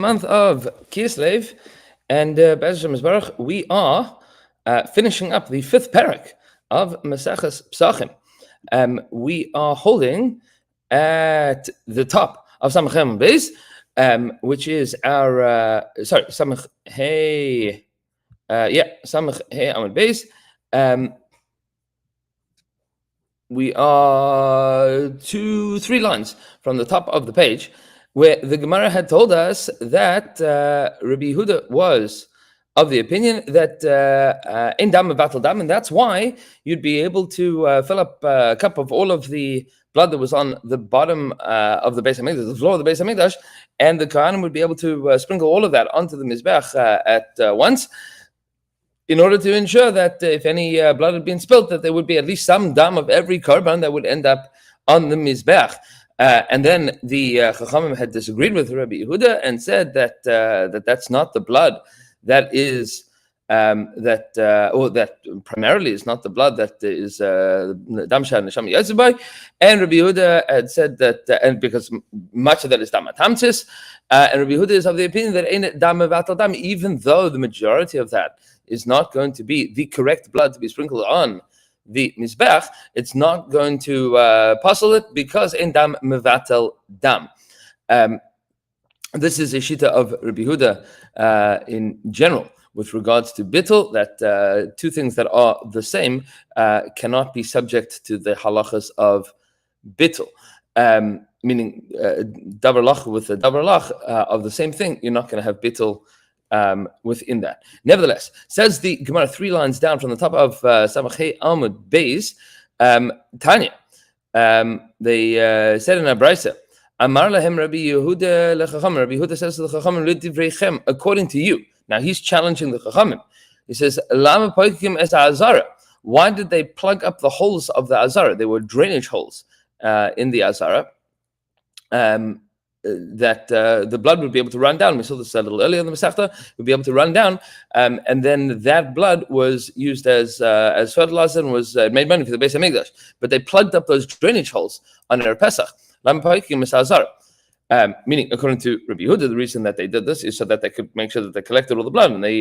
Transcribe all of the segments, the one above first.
Month of Kislev, and Be'ez Baruch, we are finishing up the fifth parak of Maseches Pesachim. We are holding at the top of Samach Hey Beis, which is our Samach Hey, Samach Hey Amud Beis. We are 3 lines from the top of the page, where the Gemara had told us that Rabbi Yehuda was of the opinion that in dam batal dam, and that's why you'd be able to fill up a cup of all of the blood that was on the bottom of the Beis Hamikdash, the floor of the Beis Hamikdash, and the Kohanim would be able to sprinkle all of that onto the Mizbech at once, in order to ensure that if any blood had been spilt, that there would be at least some dam of every korban that would end up on the Mizbech. And then the Chachamim had disagreed with Rabbi Yehuda and said that that's not the blood that is that primarily is not the blood that is damsha neshama yatzibay. And Rabbi Yehuda had said that, and because much of that is damatamtis, and Rabbi Yehuda is of the opinion that ain't dam vatal dam, even though the majority of that is not going to be the correct blood to be sprinkled on the mizbech, it's not going to puzzle it because in dam mevatel dam. This is a shita of Rabbi Yehuda in general with regards to bittul, that two things that are the same cannot be subject to the halachas of bittul. Meaning davar lach with a davar lach of the same thing, you're not going to have bittul within that. Nevertheless, says the Gemara 3 lines down from the top of Samach Hey Amud Beis, Tanya, they said in a brisa, Amar lahem Rabbi Yehuda lechacham. Rabbi Yehuda says to the chachamim, L'divreichem, according to you. Now he's challenging the chachamim. He says, Lama poikim es azara. Why did they plug up the holes of the azara? They were drainage holes in the azara. That the blood would be able to run down. We saw this a little earlier in the Masechta. Would be able to run down, and then that blood was used as fertilizer and was made money for the Beis Hamikdash. But they plugged up those drainage holes on Erev Pesach. Meaning, according to Rabbi Yehuda, the reason that they did this is so that they could make sure that they collected all the blood and they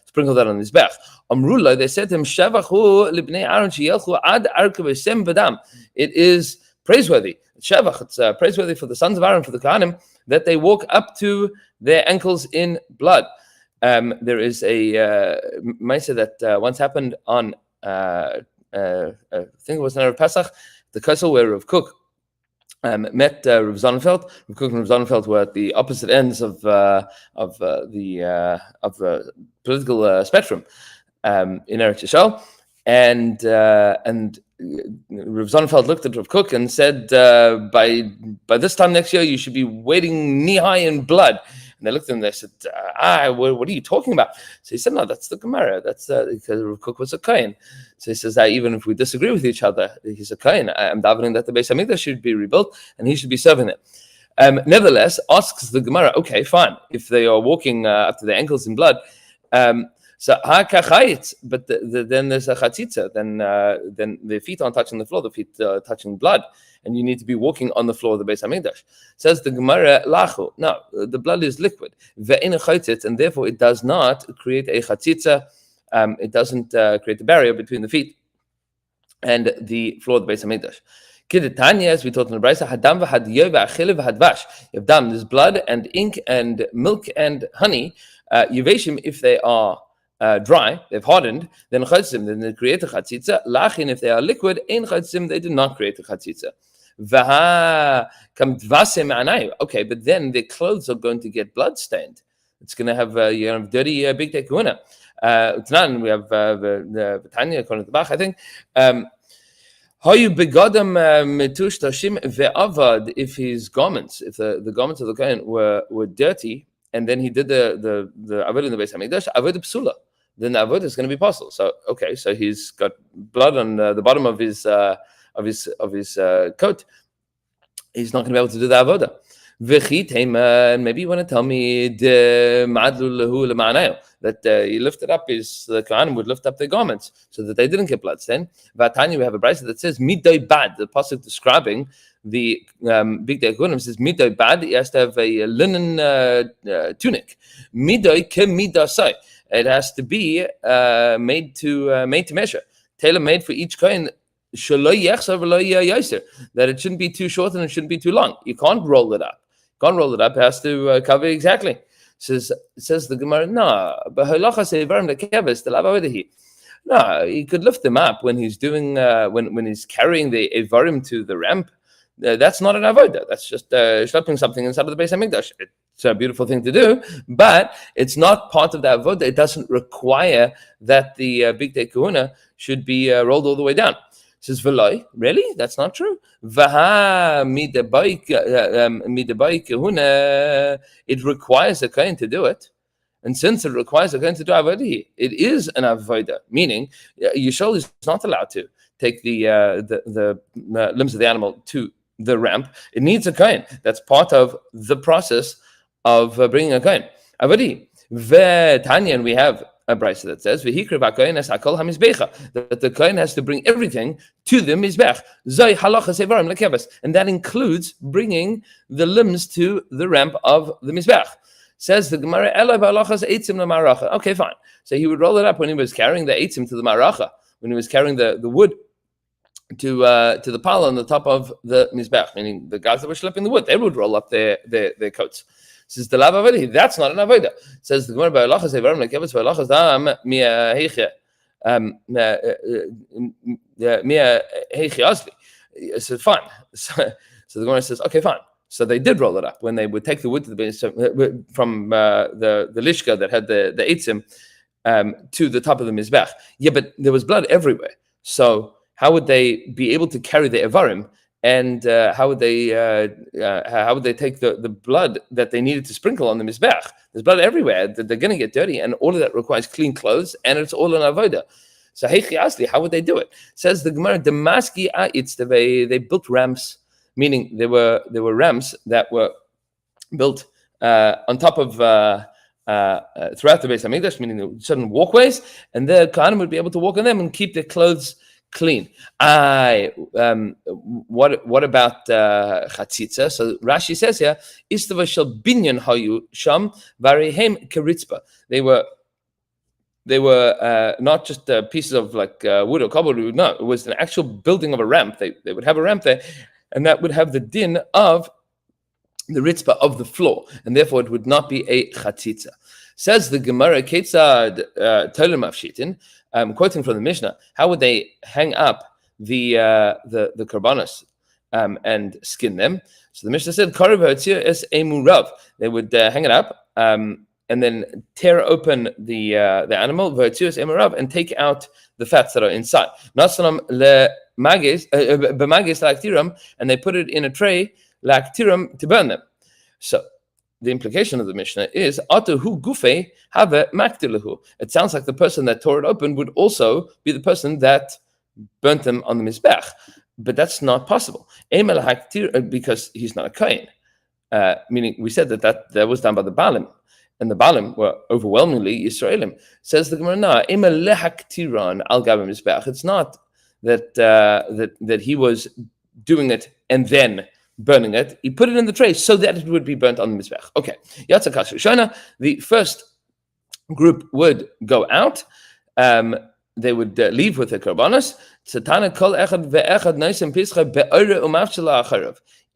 sprinkled that on his back. Amrullah, they said to him, Shavachu libnei Aaron sheyelchu ad arkav esem v'dam. It is praiseworthy. Shavach, it's praiseworthy for the sons of Aaron, for the Kohanim, that they walk up to their ankles in blood. There is a Maaseh that once happened on, I think it was an Erev Pesach, the Kosel where Rav Kook met Rav Zonenfeld. Rav Kook and Rav Zonenfeld were at the opposite ends of the political spectrum in Eretz Yisrael, and Rav Zonenfeld looked at Rav Kook and said, by this time next year, you should be wading knee-high in blood. And they looked at him and they said, what are you talking about? So he said, no, that's the Gemara. That's because Rav Kook was a Kohen. So he says, even if we disagree with each other, he's a Kohen. I'm davening that the Beis Hamikdash should be rebuilt and he should be serving it. Nevertheless, asks the Gemara, okay, fine. If they are walking up to their ankles in blood, so but then there's a chatzitza. Then the feet aren't touching the floor; the feet are touching blood, and you need to be walking on the floor of the Beis Hamikdash. Says the Gemara, lachu. No, the blood is liquid, and therefore it does not create a chatzitza. It doesn't create a barrier between the feet and the floor of the Beis Hamikdash. Kidetanya, as we taught in the Brisa, hadam v'hadiyeh v'achile v'hadvash. You have dam, there's blood and ink and milk and honey. Yeveshim, if they are dry, they've hardened, then chatzim, then they create a chatzitza. Lachin, if they are liquid, ein chatzim, they do not create a chatzitza. Vaha kam dvasem anai. Okay, but then their clothes are going to get blood stained. It's going to have dirty big tekuna. Tnan, we have the Tanya according to the Bach, I think. Hayu begadam metush tashim ve'avad. If his garments, if the garments of the Kohen were dirty, and then he did the avodah in the Beis Hamikdash, avodah psula, then the avodah is going to be possible. So okay, so he's got blood on the bottom of his coat. He's not going to be able to do the avodah. And maybe you want to tell me that you lifted up the Kohanim would lift up their garments so that they didn't get bloodstained. Vatanya, we have a brayso that says midoi bad. The pasuk describing the big day Kohanim says midoi bad. He has to have a linen tunic. Midoi ke midasai. It has to be made to measure, tailor made for each Kohen. That it shouldn't be too short and it shouldn't be too long. You can't roll it up. It has to cover exactly. Says the Gemara, no, but no, he could lift them up when he's doing when he's carrying the Evarim to the ramp. That's not an avodah. That's just schlepping something inside of the Beis Hamikdash. It's a beautiful thing to do, but it's not part of the avodah. It doesn't require that the big day kahuna should be rolled all the way down. Says Veloy, really? That's not true. Vaha midabai kahuna. It requires a kohen to do it, and since it requires a kohen to do avodah, it is an avodah. Meaning, Yishol is not allowed to take the limbs of the animal to the ramp. It needs a kohen. That's part of the process of bringing a kohen. Avodah. V'Tanya, and we have a brayso that says that the kohen has to bring everything to the mizbech. And that includes bringing the limbs to the ramp of the mizbech. Says the Gemara, okay, fine. So he would roll it up when he was carrying the eitzim to the maracha, when he was carrying the wood to the pile on the top of the mizbech, meaning the guys that were schlepping the wood, they would roll up their Says the lava avodah. That's not an avodah. Says the Gemara by Alachas Evarim lekevus v'Alachas dam mia heiche asli. So fine. So the Gemara says, okay, fine. So they did roll it up when they would take the wood to the base from the lishka that had the eitzim to the top of the mizbech. Yeah, but there was blood everywhere. So how would they be able to carry the evarim? And how would they take the blood that they needed to sprinkle on the mizbech? There's blood everywhere. They're going to get dirty, and all of that requires clean clothes, and it's all an avodah. So heichi asli, how would they do it? Says the Gemara, Damaski ha'itz, they built ramps, meaning there were ramps that were built on top of throughout the Beis Hamikdash, meaning certain walkways, and the Kohanim would be able to walk on them and keep their clothes clean. What about chatzitza? So Rashi says here, Istava shel binyan hayu sham varihem keritzpa. They were not just pieces of like wood or cobble. No, it was an actual building of a ramp. They would have a ramp there, and that would have the din of the ritzpa of the floor, and therefore it would not be a chatzitza. Says the Gemara, Ketzad Tolim Afshitin, quoting from the Mishnah, how would they hang up the karbanos and skin them? So the Mishnah said, Karev ha'otzir es emurav. They would hang it up and then tear open the animal, v'otzir es emurav, and take out the fats that are inside. Nasanam le mages b'mages la'aktiram, and they put it in a tray la'aktiram to burn them. So the implication of the Mishnah is Atahu Gufe have maktilahu. It sounds like the person that tore it open would also be the person that burnt them on the mizbech, but that's not possible. Because he's not a kohen. Meaning, we said that was done by the Baalim, and the Baalim were overwhelmingly Yisraelim. Says the Gemara, no, al gavim mizbech. It's not that he was doing it and then burning it. He put it in the tray so that it would be burnt on the mizbech. Okay. Yatzakash Shona. The first group would go out. They would leave with the karbanos.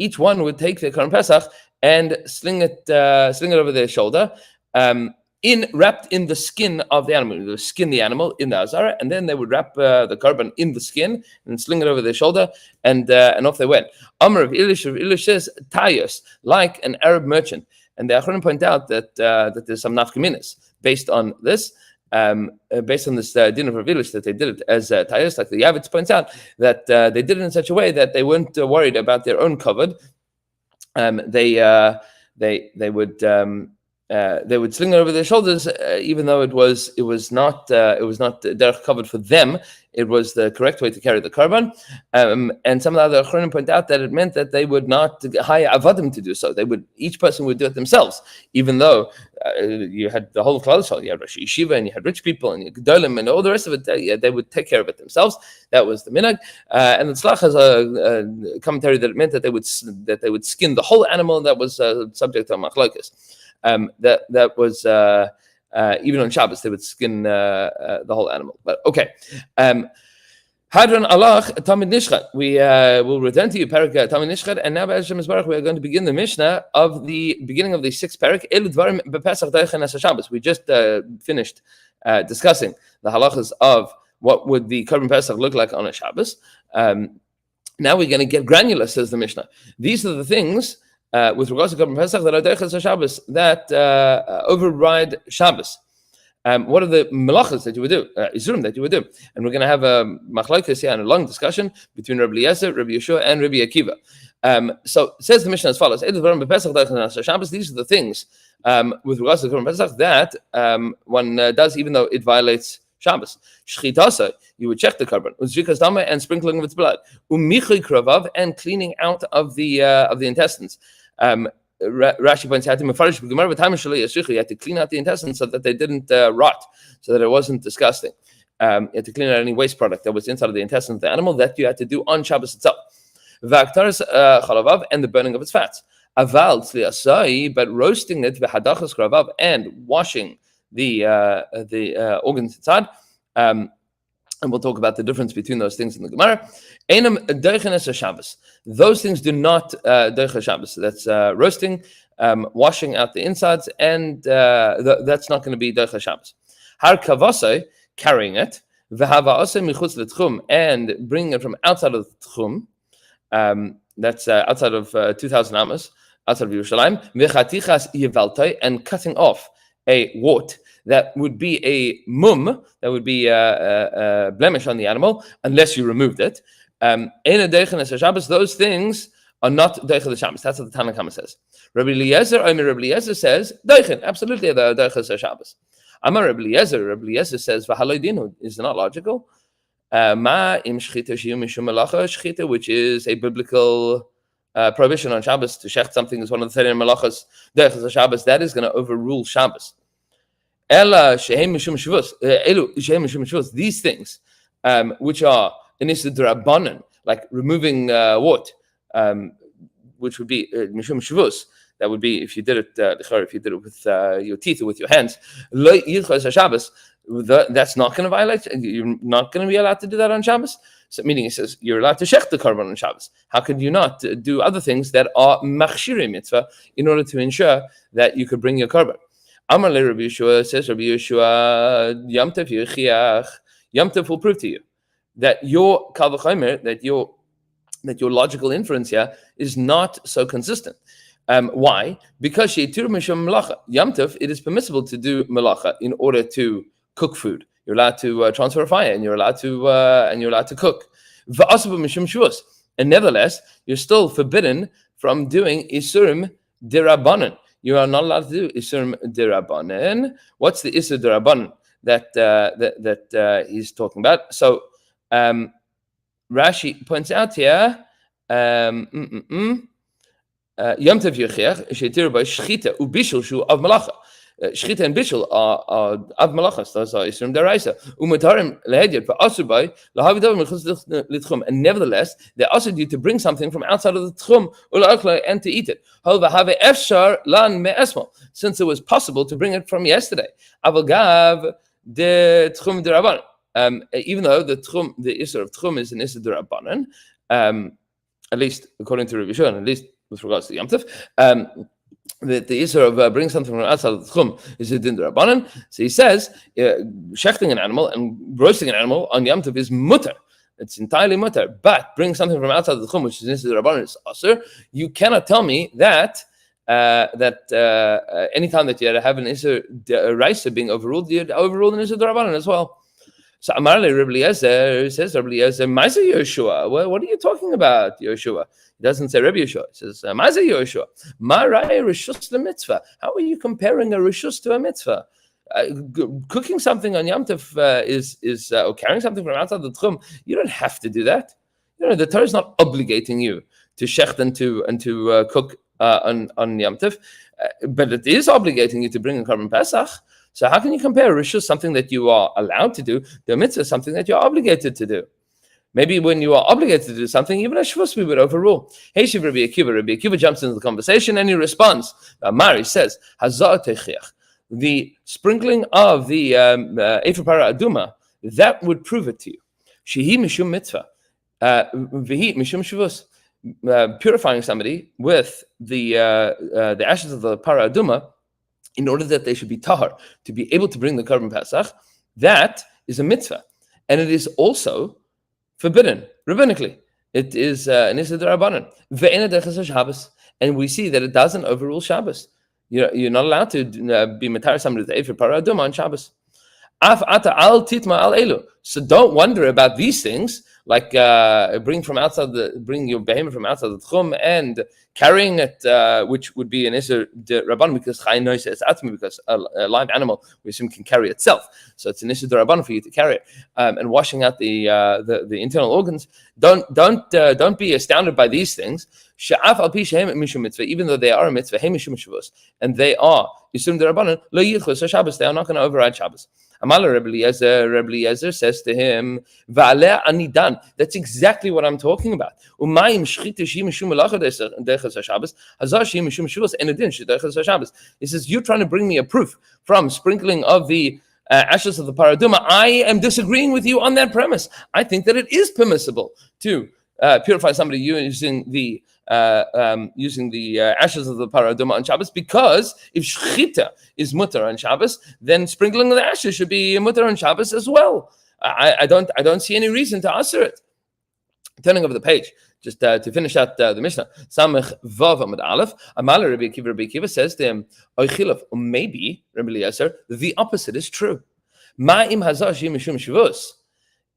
Each one would take the Karban Pesach and sling it over their shoulder, wrapped in the skin of the animal. They would skin the animal in the azara, and then they would wrap the karban in the skin and sling it over their shoulder, and off they went. Amr of Ilish says tayos, like an Arab merchant, and the Achronim point out that there's some nafkaminas based on this. Based on this din of Rav Ilish, that they did it as tayos, like the Yavitz points out that they did it in such a way that they weren't worried about their own covered. They would they would sling it over their shoulders, even though it was not derech covered for them. It was the correct way to carry the korban. And some of the other achronim point out that it meant that they would not hire avadim to do so. Each person would do it themselves, even though you had the whole of Klal Yisrael, you had Rosh Yeshiva, and you had rich people, and you had Gedolim, and all the rest of it. They would take care of it themselves. That was the minhag. And the Tzlach has a commentary that it meant that they would skin the whole animal. That was subject to machlokes. That was even on Shabbos they would skin the whole animal. But okay. Hadron Allah Tamid Nishchat. We will return to you, Parak Tamid Nishchat, and now by Hashem Yisbarach we are going to begin the Mishnah of the beginning of the sixth Parak. Elu Dvarim BePesach Deichen as Shabbos. We just finished discussing the halachas of what would the Korban Pesach look like on a Shabbos. Now we're going to get granular, says the Mishnah. These are the things with regards to Korban Pesach that are Deichen as Shabbos that override Shabbos. What are the malachas that you would do, isurim that you would do? And we're going to have a machlokes here and a long discussion between Rabbi Eliezer, Rabbi Yeshua, and Rabbi Akiva. So says the Mishnah as follows: these are the things with regards to the Korban Pesach that one does, even though it violates Shabbos. Shchitasa, you would check the korban, uzrikas dama, and sprinkling of its blood, umichi kravav, and cleaning out of the intestines. Rashi points out you had to clean out the intestines so that they didn't rot, so that it wasn't disgusting. You had to clean out any waste product that was inside of the intestines of the animal that you had to do on Shabbos itself. V'aktaris chalavav, and the burning of its fats. Aval tzliasai, but roasting it v'hadachas kravav, and washing the organs inside. And we'll talk about the difference between those things in the Gemara. Einam deichen es Shabbos. Those things do not deichen Shabbos. That's roasting, washing out the insides, and that's not going to be deichen Shabbos. Har kavasei, carrying it, v'havaasei michutz l'tchum, and bringing it from outside of the tchum. That's outside of 2,000 amas, outside of Yerushalayim. V'chatichas yevaltei, and cutting off a wart. That would be a mum, that would be a blemish on the animal, unless you removed it. Those things are not deichen the Shabbos. That's what the Tanna Kama says. Rabbi Eliezer says, deichen, absolutely, they're deichen the Shabbos. Amar Rabbi Eliezer says, v'haloidinu, is it not logical? Ma im shchita shiyu mishum melacha, shchita, which is a biblical prohibition on Shabbos, to shecht something is one of the 30 melachas, deichen the Shabbos, that is going to overrule Shabbos. These things, which are inisa d'Rabbanan, like removing wart, which would be mishum shavus. That would be if you did it with your teeth or with your hands. That's not going to violate. You're not going to be allowed to do that on Shabbos. So, meaning, he says you're allowed to shech the korban on Shabbos. How could you not do other things that are machshirei mitzvah in order to ensure that you could bring your korban? Amar le Rabbi Yeshua, says Rabbi Yeshua, Yom Tov Yechiach. Yom Tov will prove to you that your kal v'chomer, that your logical inference here is not so consistent. Why? Because sheitur mishum melacha. Yom Tov, it is permissible to do melacha in order to cook food. You're allowed to transfer a fire, and you're allowed to cook. V'asav mishum shvus, and nevertheless, you're still forbidden from doing isurim dirabanan. You are not allowed to do isurim dirabanan. What's the isur dirabanan that he's talking about? So Rashi points out here, Yom Tov Yechiach shetir by shchita ubishul shu av malacha. Shchita and bishul are av malachas. Those are isurim deraisa. Umatarim lehedyat va'asur by lahavidav mechutz l'tchum. And nevertheless, they asked you to bring something from outside of the tchum ula'akla and to eat it. Hol v'have efshar lan me'esmo. Since it was possible to bring it from yesterday. Aval gav de tchum derabanan. Even though the isur of tchum is an isur derabanan, at least according to Rabbi Yeshua, at least with regards to Yom Tov, the isur of bringing something from outside of the tchum is a din derabanan. So he says, shechting an animal and roasting an animal on Yom Tov is mutter. It's entirely mutter. But bring something from outside of the tchum, which is isur derabanan, is asur. You cannot tell me that anytime that you have an isur deraisa being overruled, you'd overrule an isur derabanan as well. So Amar le Rabbi Eliezer, says Rabbi Eliezer, Maisa Yeshua. What are you talking about, Yeshua? He doesn't say Rabbi Yeshua. He says Maisa Yeshua. Ma ra'ei rishus mitzvah. How are you comparing a rishus to a mitzvah? Cooking something on Yom Tov is or carrying something from outside the tchum. You don't have to do that. The Torah is not obligating you to shecht and to cook on Yom Tov, but it is obligating you to bring a korban Pesach. So how can you compare rishus, something that you are allowed to do, to a mitzvah, something that you're obligated to do? Maybe when you are obligated to do something, even a shvus we would overrule. Hey, Shiv Rabbi Akiva. Rabbi Akiva jumps into the conversation and he responds. Mari says, Hazar techiach. The sprinkling of the Efer Para Aduma, that would prove it to you. Shehi mishum mitzvah. V'hi mishum shvus. Purifying somebody with the ashes of the Para Aduma, in order that they should be tahar, to be able to bring the korban Pesach, that is a mitzvah. And it is also forbidden, rabbinically. It is an Issa D'Rabbanan. Ve'ena dechas Shabbos. And we see that it doesn't overrule Shabbos. You're not allowed to be matar somebody with Efer Para Aduma on Shabbos. Af ata al titma al elu. So don't wonder about these things, like bring your behemoth from outside the tchum and carrying it, which would be an Isser Rabban, because Chayin Noise is Atmi, because a live animal we assume can carry itself. So it's an Isser Rabban for you to carry it, and washing out the internal organs. Don't be astounded by these things. Sha'af al pi shehem mishum mitzvah, even though they are a mitzvah, hey mishum shavos, and they are Isser Rabbanan lo yichus Shabbos. They are not going to override Shabbos. Amala Rabbi Eliezer says to him, Va'aleh anidan. That's exactly what I'm talking about. Umayim shchita shi mishum melacha dechas Shabbos, hazar shi mishum shuvos enedin shi dechas Shabbos. He says, you're trying to bring me a proof from sprinkling of the ashes of the paraduma. I am disagreeing with you on that premise. I think that it is permissible to purify somebody using the ashes of the paraduma on Shabbos, because if shchita is mutter on Shabbos, then sprinkling of the ashes should be mutter on Shabbos as well. I don't see any reason to answer it. Turning over the page, just to finish out the Mishnah. Samech Vav Amud Aleph. Amala Rabbi Akiva says to him, Oichilov, or maybe Rabbi Eliezer, the opposite is true. Ma'im hazah shi mishum shivus.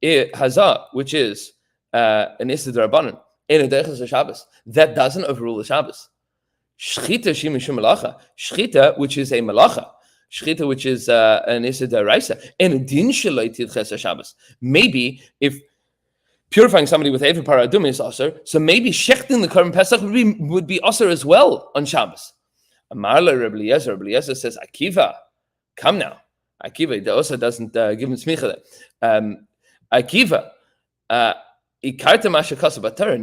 Hazah, which is an Issa D'Rabbanan, that doesn't overrule the Shabbos. Shchita shi mishum malacha. Shchita, which is a malacha. Shchita, which is an Issa D'Oraisa. And din sheloi tidches Shabbos. Maybe if purifying somebody with Efer Para Aduma is aser, so maybe shechting the korban Pesach would be aser as well on Shabbos. Amarla Rabbi Eliezer says, Akiva, come now. Akiva, the also doesn't give him smicha there. Akiva,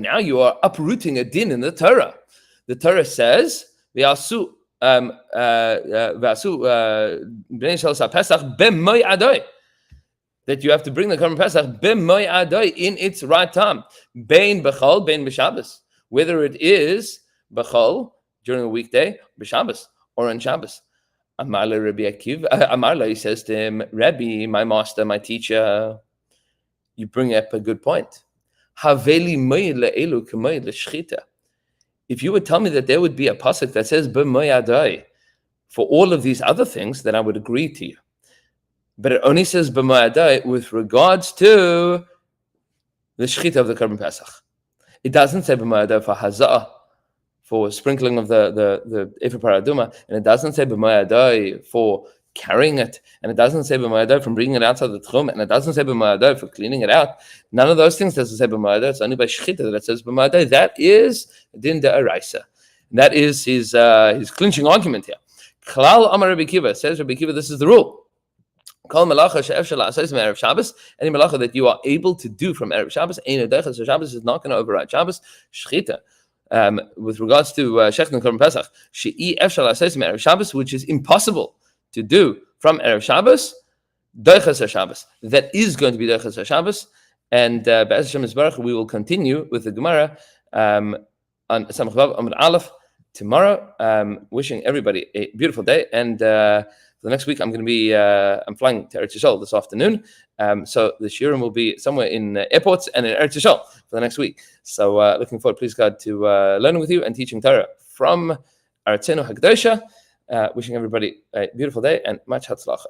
now you are uprooting a din in the Torah. The Torah says, that you have to bring the korban Pesach in its right time, bein b'chol, bein b'Shabbos, whether it is b'chol during a weekday, b'Shabbos, or on Shabbos. Amarla Rabbi Akiva, Amarla, he says to him, Rabbi, my master, my teacher, you bring up a good point. If you would tell me that there would be a pasuk that says b'moyadai for all of these other things, then I would agree to you. But it only says b'moyadai with regards to the shchita of the korban Pesach. It doesn't say b'moyadai for hazah, for sprinkling of the Efer Para Aduma, and it doesn't say b'moyadai for carrying it, and it doesn't say b'moyadai from bringing it outside the tchum, and it doesn't say b'moyadai for cleaning it out. None of those things doesn't say b'moyadai. It's only by shchita that it says b'moyadai. That is din da'araisa. That is his clinching argument here. Klal Amar Rabbi Akiva, says Rabbi Akiva, this is the rule. Kol malacha she'efshar la'asos from Erev Shabbos, any malacha that you are able to do from Erev Shabbos, ein odechas, so Shabbos is not going to override Shabbos. Shchita, with regards to shechting korban Pesach, she'i efshar la'asos from Erev Shabbos, which is impossible to do from Erev Shabbos, doichas Shabbos. That is going to be doichas Shabbos, and Be'ez Hashem Yisbarach, we will continue with the Gemara on Samach Vav Amud Aleph tomorrow. Wishing everybody a beautiful day, and for the next week I'm going to be I'm flying to Eretz Yisrael this afternoon, so the shiurim will be somewhere in airports and in Eretz Yisrael for the next week. So looking forward, please God, to learning with you and teaching Torah from Aratzenu Hagdosha. Wishing everybody a beautiful day and much hatzlacha.